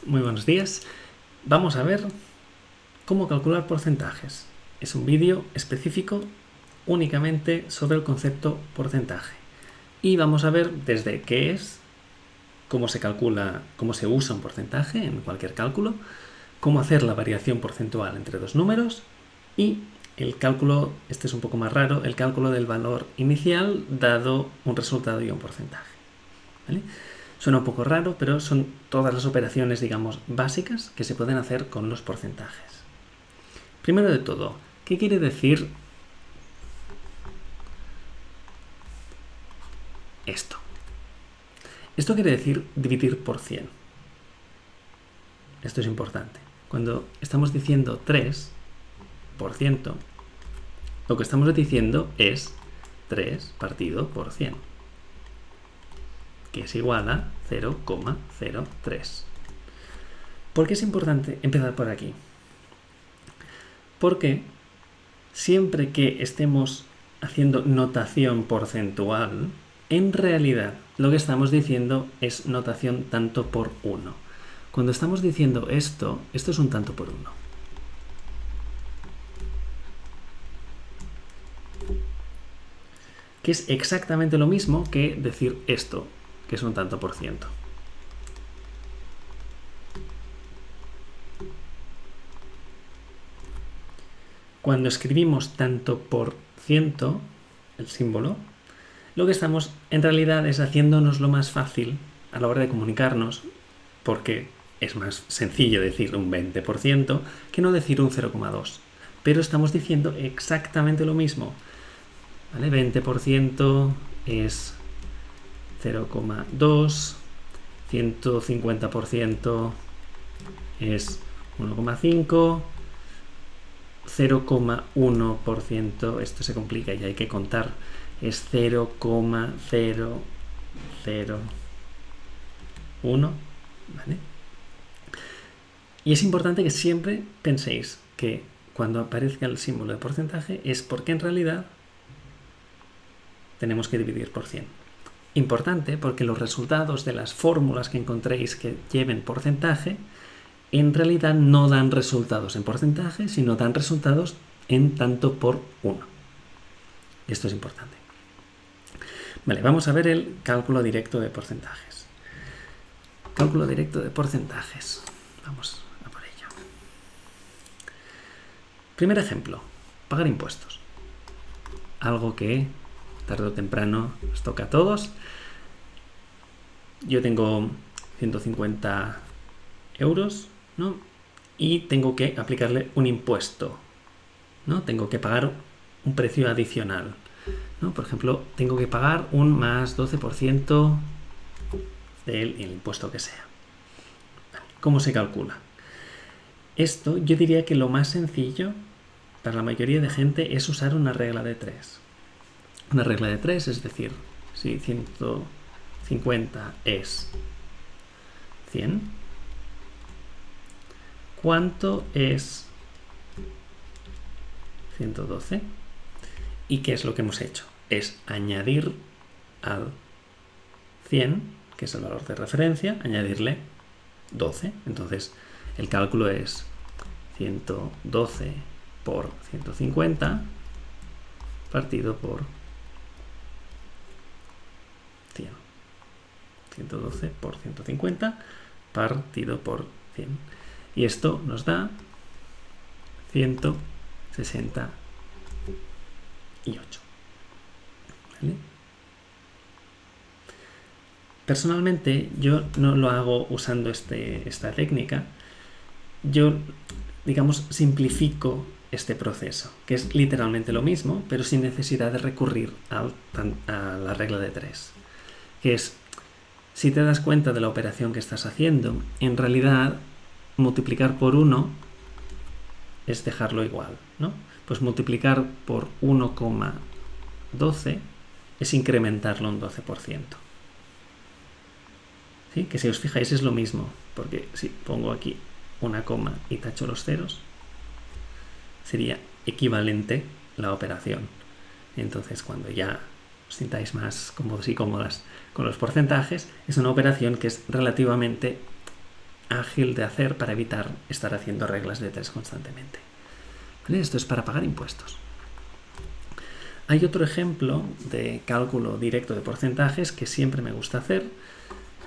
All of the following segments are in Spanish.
Muy buenos días. Vamos a ver cómo calcular porcentajes. Es un vídeo específico únicamente sobre el concepto porcentaje. Y vamos a ver desde qué es, cómo se calcula, cómo se usa un porcentaje en cualquier cálculo, cómo hacer la variación porcentual entre dos números y el cálculo, este es un poco más raro, el cálculo del valor inicial dado un resultado y un porcentaje. ¿Vale? Suena un poco raro, pero son todas las operaciones, digamos, básicas que se pueden hacer con los porcentajes. Primero de todo, ¿qué quiere decir esto? Esto quiere decir dividir por 100. Esto es importante. Cuando estamos diciendo 3%, lo que estamos diciendo es 3 partido por 100, que es igual a 0,03. ¿Por qué es importante empezar por aquí? Porque siempre que estemos haciendo notación porcentual, en realidad lo que estamos diciendo es notación tanto por 1. Cuando estamos diciendo esto es un tanto por 1. Que es exactamente lo mismo que decir esto, que es un tanto por ciento. Cuando escribimos tanto por ciento, el símbolo, lo que estamos en realidad es haciéndonos lo más fácil a la hora de comunicarnos, porque es más sencillo decir un 20% que no decir un 0,2. Pero estamos diciendo exactamente lo mismo. ¿Vale? 20% es 0,2, 150% es 1,5, 0,1%, esto se complica y hay que contar, es 0,001, ¿vale? Y es importante que siempre penséis que cuando aparezca el símbolo de porcentaje es porque en realidad tenemos que dividir por 100. Importante porque los resultados de las fórmulas que encontréis que lleven porcentaje en realidad no dan resultados en porcentaje, sino dan resultados en tanto por 1. Esto es importante. Vale, vamos a ver el cálculo directo de porcentajes. Cálculo directo de porcentajes. Vamos a por ello. Primer ejemplo, pagar impuestos. Algo que tarde o temprano nos toca a todos. Yo tengo 150 euros, ¿no? Y tengo que aplicarle un impuesto, ¿no? Tengo que pagar un precio adicional, ¿no? Por ejemplo, tengo que pagar un más 12% del impuesto que sea. ¿Cómo se calcula? Esto yo diría que lo más sencillo para la mayoría de gente es usar una regla de 3. Una regla de 3, es decir, si 150 es 100, ¿cuánto es 112? ¿Y qué es lo que hemos hecho? Es añadir al 100, que es el valor de referencia, añadirle 12. Entonces, el cálculo es 112 por 150 partido por 100. 112 por 150 partido por 100. Y esto nos da 168. ¿Vale? Personalmente, yo no lo hago usando esta técnica. Yo, digamos, simplifico este proceso, que es literalmente lo mismo, pero sin necesidad de recurrir a la regla de 3. Que es, si te das cuenta de la operación que estás haciendo, en realidad multiplicar por 1 es dejarlo igual, ¿no? Pues multiplicar por 1,12 es incrementarlo un 12%. ¿Sí? Que si os fijáis es lo mismo, porque si pongo aquí una coma y tacho los ceros, sería equivalente la operación. Entonces, cuando ya os sintáis más cómodos y cómodas con los porcentajes, es una operación que es relativamente ágil de hacer para evitar estar haciendo reglas de 3 constantemente. ¿Vale? Esto es para pagar impuestos. Hay otro ejemplo de cálculo directo de porcentajes que siempre me gusta hacer,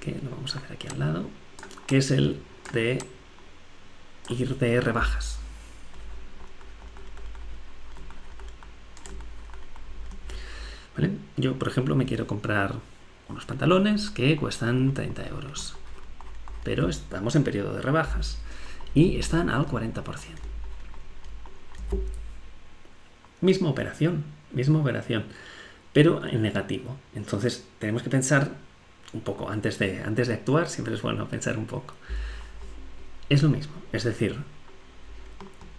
que lo vamos a hacer aquí al lado, que es el de ir de rebajas. ¿Vale? Yo, por ejemplo, me quiero comprar unos pantalones que cuestan 30 euros, pero estamos en periodo de rebajas y están al 40%. Misma operación, pero en negativo. Entonces tenemos que pensar un poco antes de actuar. Siempre es bueno pensar un poco. Es lo mismo, es decir,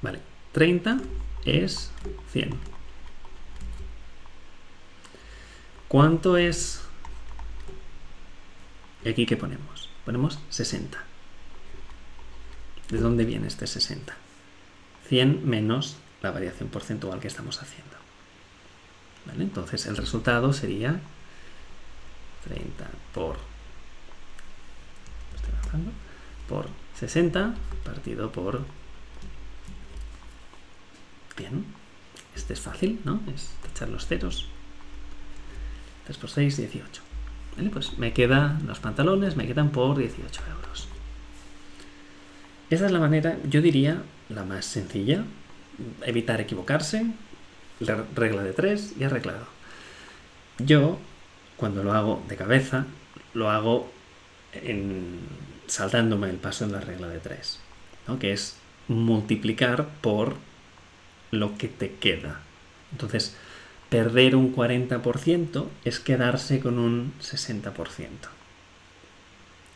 vale, 30 es 100. ¿Cuánto es? ¿Aquí qué ponemos? Ponemos 60. ¿De dónde viene este 60? 100 menos la variación porcentual que estamos haciendo. ¿Vale? Entonces el resultado sería 30 por 60 partido por 100. Este es fácil, ¿no? Es echar los ceros. 3 por 6, 18. ¿Vale? Pues me quedan los pantalones, me quedan por 18 euros. Esa es la manera, yo diría, la más sencilla. Evitar equivocarse, la regla de 3 y arreglado. Yo, cuando lo hago de cabeza, lo hago saltándome el paso en la regla de 3, ¿no? Que es multiplicar por lo que te queda. Entonces, perder un 40% es quedarse con un 60%.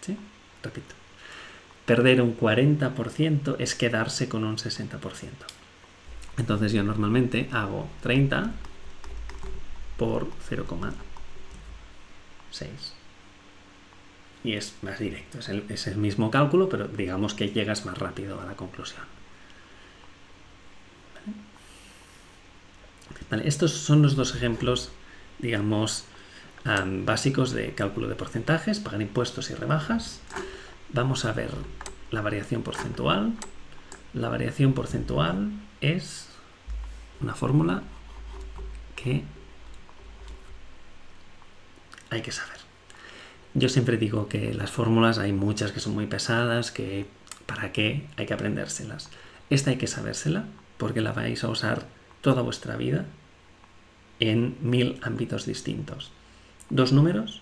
¿Sí? Repito. Perder un 40% es quedarse con un 60%. Entonces yo normalmente hago 30 por 0,6. Y es más directo, es el mismo cálculo, pero digamos que llegas más rápido a la conclusión. Vale, estos son los dos ejemplos, digamos, básicos de cálculo de porcentajes, pagar impuestos y rebajas. Vamos a ver la variación porcentual. La variación porcentual es una fórmula que hay que saber. Yo siempre digo que las fórmulas hay muchas que son muy pesadas, que ¿para qué? Hay que aprendérselas. Esta hay que sabérsela porque la vais a usar toda vuestra vida en 1000 ámbitos distintos. Dos números,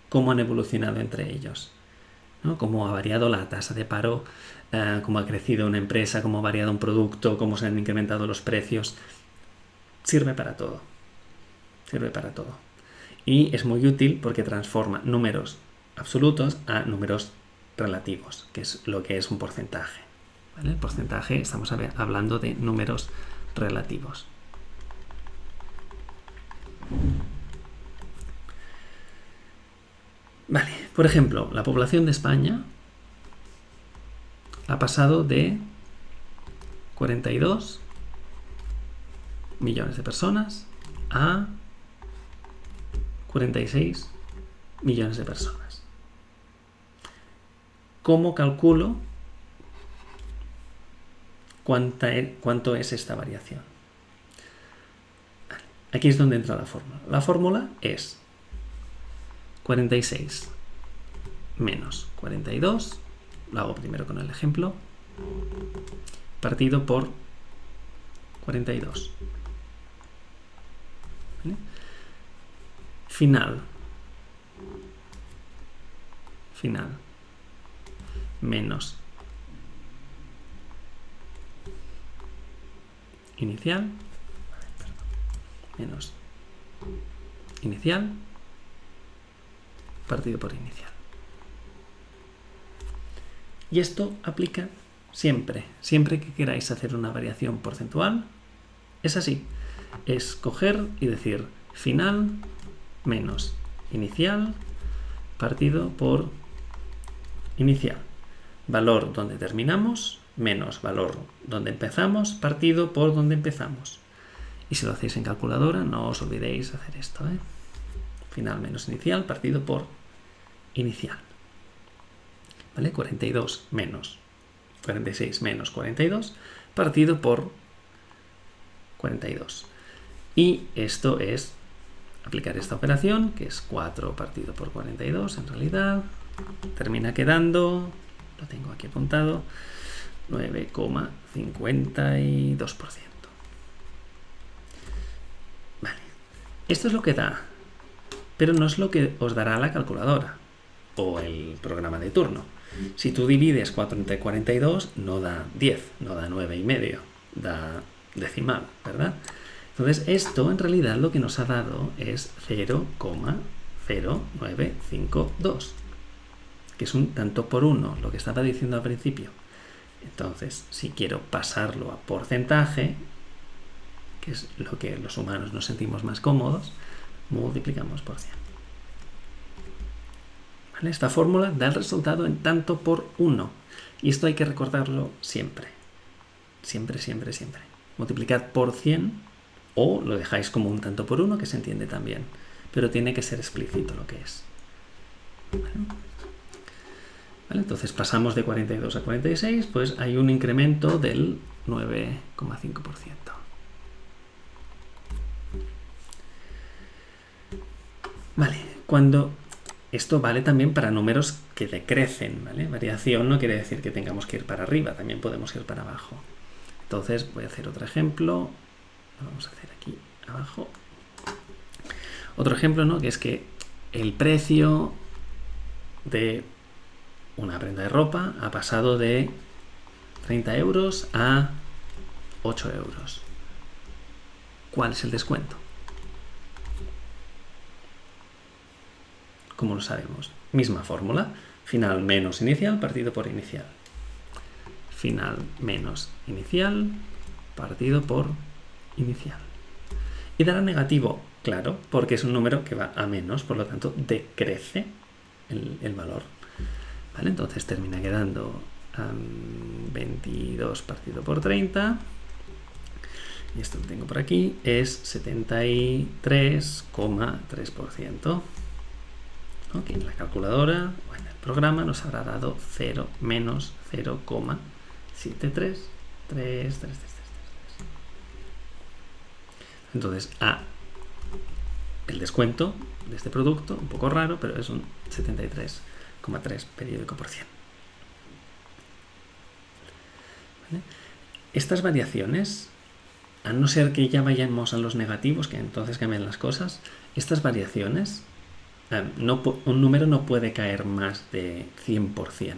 cómo han evolucionado entre ellos, ¿no? Cómo ha variado la tasa de paro, cómo ha crecido una empresa, cómo ha variado un producto, cómo se han incrementado los precios. Sirve para todo. Sirve para todo. Y es muy útil porque transforma números absolutos a números relativos, que es lo que es un porcentaje. ¿Vale? El porcentaje, estamos hablando de números relativos. Vale, por ejemplo, la población de España ha pasado de 42 millones de personas a 46 millones de personas. ¿Cómo calculo cuánto es esta variación? Aquí es donde entra la fórmula. La fórmula es 46 menos 42, lo hago primero con el ejemplo, partido por 42. ¿Vale? Final menos inicial menos inicial partido por inicial. Y esto aplica siempre que queráis hacer una variación porcentual. Es así, es coger y decir final menos inicial partido por inicial. Valor donde terminamos menos valor donde empezamos partido por donde empezamos. Y si lo hacéis en calculadora, no os olvidéis hacer esto, ¿eh? Final menos inicial partido por inicial. ¿vale? 42 menos 46 menos 42 partido por 42. Y esto es aplicar esta operación, que es 4 partido por 42 en realidad. Termina quedando, lo tengo aquí apuntado, 9,52%. Vale. Esto es lo que da, pero no es lo que os dará la calculadora o el programa de turno. Si tú divides 4 entre 42, no da 10, no da 9,5, da decimal, ¿verdad? Entonces esto en realidad lo que nos ha dado es 0,0952, que es un tanto por uno, lo que estaba diciendo al principio. Entonces, si quiero pasarlo a porcentaje, que es lo que los humanos nos sentimos más cómodos, multiplicamos por 100. ¿Vale? Esta fórmula da el resultado en tanto por 1. Y esto hay que recordarlo siempre. Siempre, siempre, siempre. Multiplicad por 100 o lo dejáis como un tanto por 1, que se entiende también. Pero tiene que ser explícito lo que es. ¿Vale? Entonces pasamos de 42 a 46, pues hay un incremento del 9,5%. Vale, cuando esto vale también para números que decrecen, ¿vale? Variación no quiere decir que tengamos que ir para arriba, también podemos ir para abajo. Entonces voy a hacer otro ejemplo. Lo vamos a hacer aquí abajo. Otro ejemplo, ¿no? Que es que el precio de una prenda de ropa ha pasado de 30 euros a 8 euros. ¿Cuál es el descuento? ¿Cómo lo sabemos? Misma fórmula. Final menos inicial partido por inicial. Final menos inicial partido por inicial. Y dará negativo, claro, porque es un número que va a menos, por lo tanto decrece el valor. ¿Vale? Entonces termina quedando 22 partido por 30. Y esto lo tengo por aquí. Es 73,3%. ¿No? Que en la calculadora o en el programa nos habrá dado 0 menos 0,73333. Entonces, el descuento de este producto, un poco raro, pero es un 73,3 periódico por 100. ¿Vale? Estas variaciones, a no ser que ya vayamos a los negativos, que entonces cambian las cosas, estas variaciones, un número no puede caer más de 100%.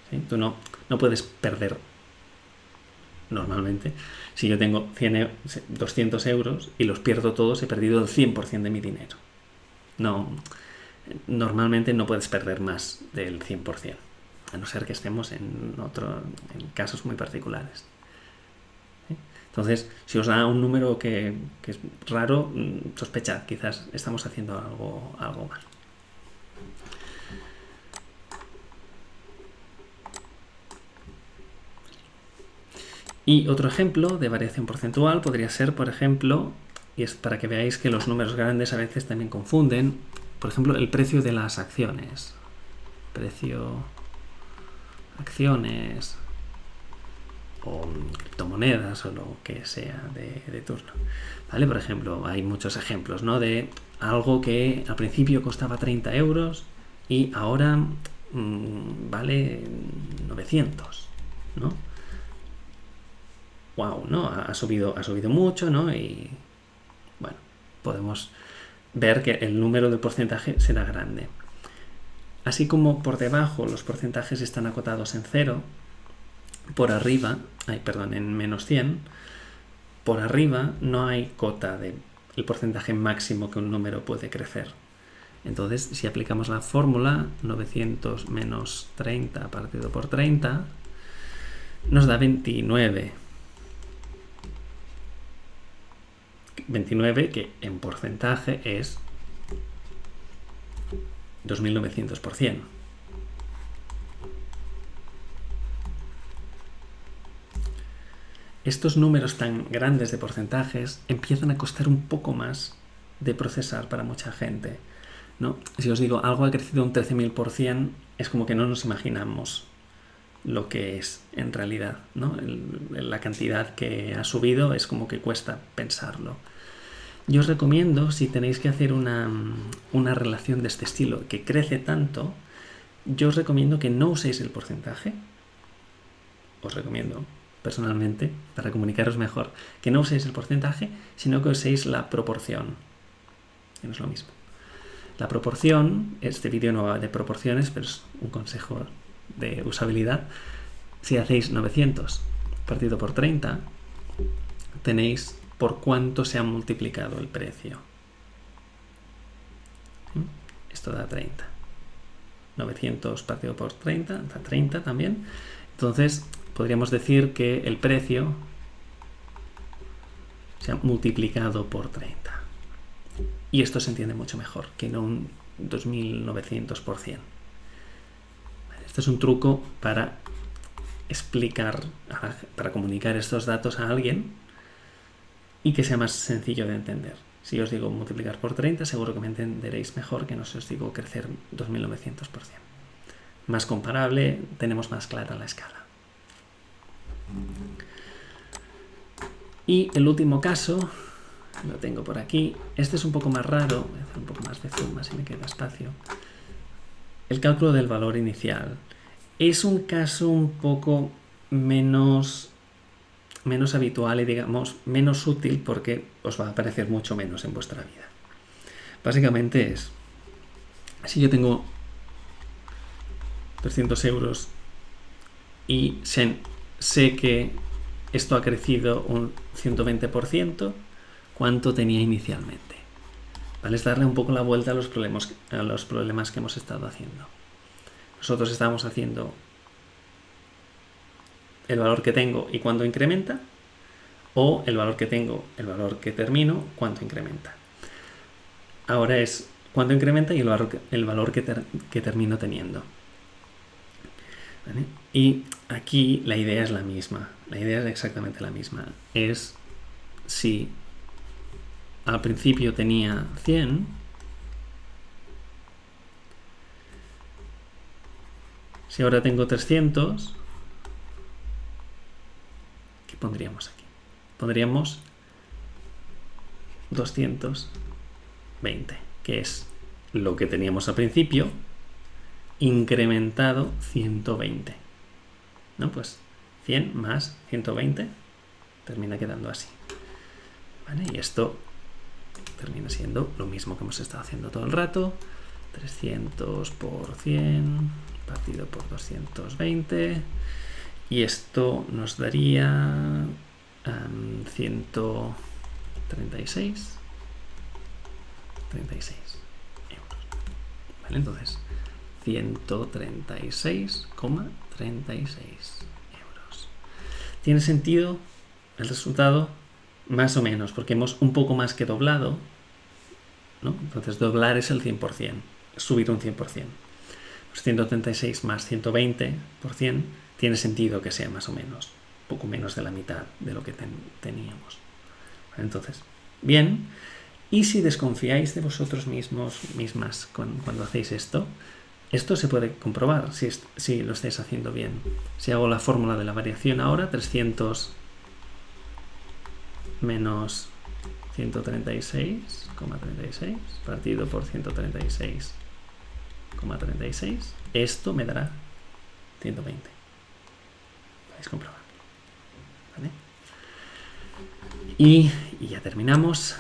¿Sí? Tú no puedes perder normalmente. Si yo tengo 200 euros y los pierdo todos, he perdido el 100% de mi dinero. No, normalmente no puedes perder más del 100%, a no ser que estemos en casos muy particulares. ¿Sí? Entonces, si os da un número que es raro, sospechad, quizás estamos haciendo algo mal. Y otro ejemplo de variación porcentual podría ser, por ejemplo, y es para que veáis que los números grandes a veces también confunden, por ejemplo, el precio de las acciones. Precio, acciones o criptomonedas o lo que sea de turno. ¿Vale? Por ejemplo, hay muchos ejemplos, ¿no? De algo que al principio costaba 30 euros y ahora vale 900, ¿no? Wow, ¿no? Ha subido mucho, ¿no? Y bueno, podemos ver que el número del porcentaje será grande. Así como por debajo los porcentajes están acotados en 0, por arriba, en menos 100, por arriba no hay cota del porcentaje máximo que un número puede crecer. Entonces, si aplicamos la fórmula 900 menos 30 partido por 30, nos da 29. 29, que en porcentaje es 2.900%. Estos números tan grandes de porcentajes empiezan a costar un poco más de procesar para mucha gente. ¿no? Si os digo algo ha crecido un 13.000%, es como que no nos imaginamos lo que es en realidad, ¿no? La cantidad que ha subido es como que cuesta pensarlo. Yo os recomiendo, si tenéis que hacer una relación de este estilo que crece tanto, yo os recomiendo que no uséis el porcentaje. Os recomiendo personalmente, para comunicaros mejor, que no uséis el porcentaje, sino que uséis la proporción, que no es lo mismo. La proporción, este vídeo no va de proporciones, pero es un consejo de usabilidad. Si hacéis 900 partido por 30, tenéis por cuánto se ha multiplicado el precio. Esto da 30. 900 partido por 30, da 30 también. Entonces, podríamos decir que el precio se ha multiplicado por 30. Y esto se entiende mucho mejor que no un 2900%. Este es un truco para explicar, para comunicar estos datos a alguien y que sea más sencillo de entender. Si os digo multiplicar por 30, seguro que me entenderéis mejor que no si os digo crecer 2900%. Más comparable, tenemos más clara la escala. Y el último caso, lo tengo por aquí. Este es un poco más raro. Voy a hacer un poco más de zoom, así me queda espacio. El cálculo del valor inicial. Es un caso un poco menos habitual y, digamos, menos útil porque os va a aparecer mucho menos en vuestra vida. Básicamente es, si yo tengo 300 euros y sé que esto ha crecido un 120%, ¿cuánto tenía inicialmente? ¿Vale? Es darle un poco la vuelta a los problemas que hemos estado haciendo. Nosotros estamos haciendo el valor que tengo y cuánto incrementa, o el valor que tengo, el valor que termino, cuánto incrementa. Ahora es cuánto incrementa y el valor que termino teniendo. ¿Vale? Y aquí la idea es la misma, la idea es exactamente la misma. Es si al principio tenía 100, si ahora tengo 300, ¿qué pondríamos aquí? Pondríamos 220, que es lo que teníamos al principio, incrementado 120. ¿No? Pues 100 más 120 termina quedando así. ¿Vale? Y esto termina siendo lo mismo que hemos estado haciendo todo el rato. 300 por 100 partido por 220. Y esto nos daría 136 euros. ¿Vale? Entonces, 136,36 euros. ¿Tiene sentido el resultado? Más o menos, porque hemos un poco más que doblado, ¿no? Entonces, doblar es el 100%, subir un 100%. Pues 136 más 120%, tiene sentido que sea más o menos, poco menos de la mitad de lo que teníamos. Entonces, bien. Y si desconfiáis de vosotros mismas cuando hacéis esto se puede comprobar si lo estáis haciendo bien. Si hago la fórmula de la variación ahora, 300 menos 136,36 partido por 136,36, esto me dará 120. Podéis comprobar. ¿Vale? Y ya terminamos.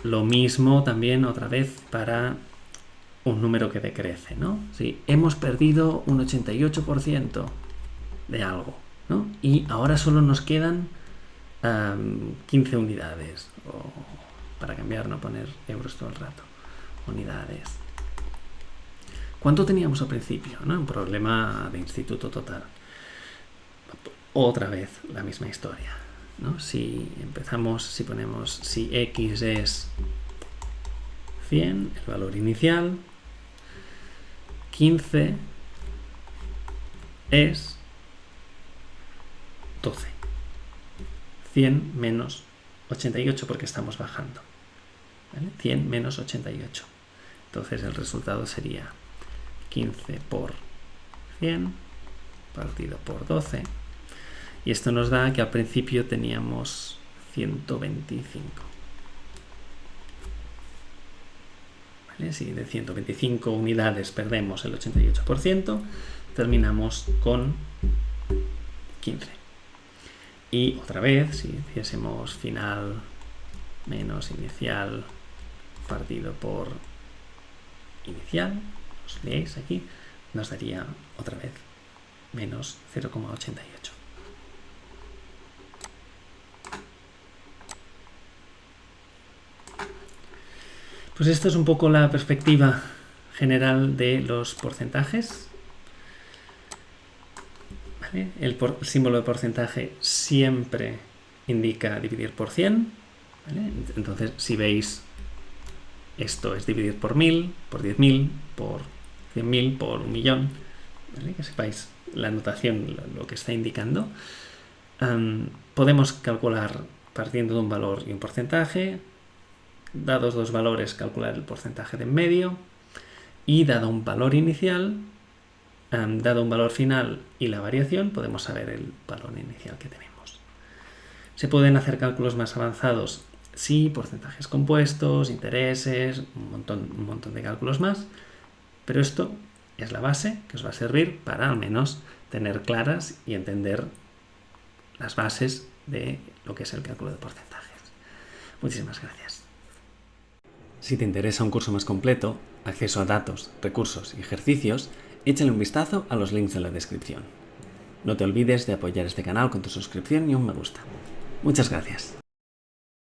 Lo mismo también otra vez para un número que decrece, ¿no? Si hemos perdido un 88% de algo, ¿no? Y ahora solo nos quedan 15 unidades, o para cambiar, no poner euros todo el rato, unidades. ¿Cuánto teníamos al principio? ¿No? Un problema de instituto total. Otra vez la misma historia, ¿no? Si ponemos, si x es 100, el valor inicial, 15 es 12. 100 menos 88 porque estamos bajando. ¿Vale? 100 menos 88. Entonces el resultado sería 15 por 100 partido por 12. Y esto nos da que al principio teníamos 125. ¿Vale? Si de 125 unidades perdemos el 88%, terminamos con 15. Y otra vez, si hiciésemos final menos inicial partido por inicial, os leéis aquí, nos daría otra vez menos 0,88. Pues esto es un poco la perspectiva general de los porcentajes. ¿Vale? El símbolo de porcentaje siempre indica dividir por 100. ¿Vale? Entonces, si veis, esto es dividir por 1000, por 10.000, por 100.000, por 1.000.000. ¿Vale? Que sepáis la notación, lo que está indicando. Podemos calcular partiendo de un valor y un porcentaje. Dados dos valores, calcular el porcentaje de en medio. Y dado un valor inicial, dado un valor final y la variación, podemos saber el valor inicial que tenemos. Se pueden hacer cálculos más avanzados, sí, porcentajes compuestos, intereses, un montón de cálculos más, pero esto es la base que os va a servir para al menos tener claras y entender las bases de lo que es el cálculo de porcentajes. Muchísimas gracias. Si te interesa un curso más completo, acceso a datos, recursos y ejercicios, échale un vistazo a los links en la descripción. No te olvides de apoyar este canal con tu suscripción y un me gusta. Muchas gracias.